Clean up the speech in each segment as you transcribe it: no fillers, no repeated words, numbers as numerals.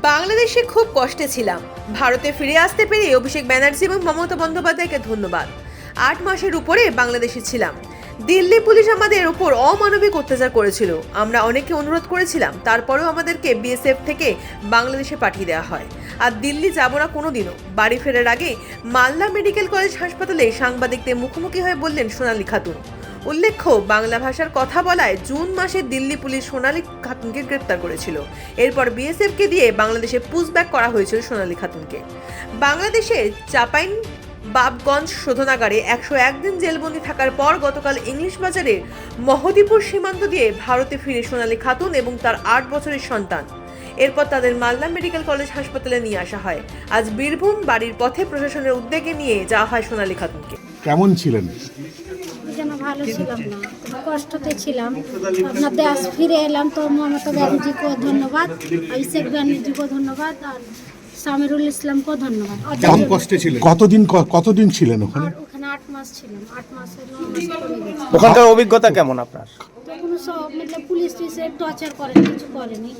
বাংলাদেশে খুব কষ্টে ছিলাম। ভারতে ফিরে আসতে পেরে অভিষেক ব্যানার্জি এবং মমতা বন্দ্যোপাধ্যায়কে ধন্যবাদ। 8 মাসের উপরে বাংলাদেশে ছিলাম। দিল্লি পুলিশ আমাদের উপর অমানবিক অত্যাচার করেছিল। আমরা অনেকে অনুরোধ করেছিলাম, তারপরেও আমাদেরকে বিএসএফ থেকে বাংলাদেশে পাঠিয়ে দেওয়া হয়। আর দিল্লি যাব না কোনোদিনও। বাড়ি ফেরার আগে মালদা মেডিকেল কলেজ হাসপাতালে সাংবাদিকদের মুখোমুখি হয়ে বললেন সোনালী খাতুন। উল্লেখ্য, বাংলা ভাষার কথা বলায় জুন মাসে দিল্লি পুলিশ সোনালী খাতুনকে গ্রেপ্তার করেছিল। এরপর বিএসএফকে দিয়ে বাংলাদেশে পুশব্যাক করা হয়েছিল সোনালী খাতুনকে। বাংলাদেশে চাপাইন বাবগঞ্জ শোধনাগারে 101 দিন জেলবন্দি থাকার পর গতকাল ইংলিশ বাজারের মহদীপুর সীমান্ত দিয়ে ভারতে ফিরে সোনালী খাতুন এবং তার 8 বছরের সন্তান। এরপর তাদের মালদা মেডিকেল কলেজ হাসপাতালে নিয়ে আসা হয়। আজ বীরভূম বাড়ির পথে প্রশাসনের উদ্যোগে নিয়ে যাওয়া হয় সোনালী খাতুনকে। কেমন ছিলেন? যেন ভালো ছিলাম না, কষ্টতে ছিলাম। আপনার দেশ ফিরে এলাম তো মমতা ব্যানার্জিকে ধন্যবাদ, অভিষেক ব্যানার্জিকে ধন্যবাদ, আর সামিরুল ইসলামকেও ধন্যবাদ। কেমন কষ্টে ছিলেন? কতদিন ছিলেন ওখানে? আর ওখানে 8 মাস ছিলাম। 8 মাসের 9 মাস পরে গেছে। ওখানকার অভিজ্ঞতা কেমন আপনার? তখন সব পুলিশ টুলিশে টর্চার করে কিছু করেনি।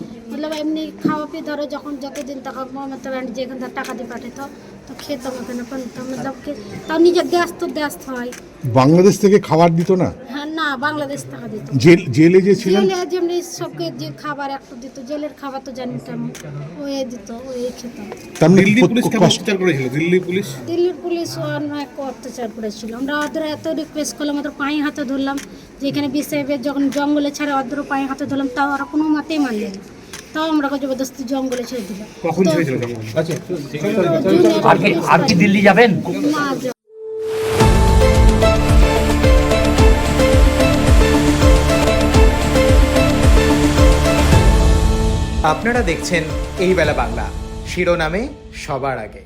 এমনি খাওয়া পেয়ে ধরো যতদিন টাকা মমতা ব্যানার্জি এখান থেকে টাকা দিয়ে পাঠাতো তো খেতাম ওখানে তাও নিজের দেশ হয়। বাংলাদেশ থেকে খাবার দিত না? হ্যাঁ, না, বাংলাদেশ টাকা দিত। জেলে যে ছিলেন? জেলে যেমনি সবকে যে খাবার একটু দিত, জেলের খাবার তো জানি কেমন, ওই দিত, ওই খেতাম। দিল্লি পুলিশ কেমন অত্যাচার করেছিল? দিল্লির পুলিশ অনেক অত্যাচার করেছিল। আমরা ওদের এত রিকোয়েস্ট করলাম, ওদের পায়ে হাতে ধরলাম, যে এখানে বিএসএফের যখন জঙ্গলে ছাড়ে ওদের পায়ে হাতে ধরলাম, তাও ওরা কোনো মতেই মানলে না। তাও আমরা জবরদস্তি জঙ্গলে ছেড়ে দিলাম। কখন ছেড়েছিল জঙ্গলে? আর কি দিল্লি যাবেন? না, আপনারা দেখছেন এই বেলা বাংলা, শিরোনামে সবার আগে।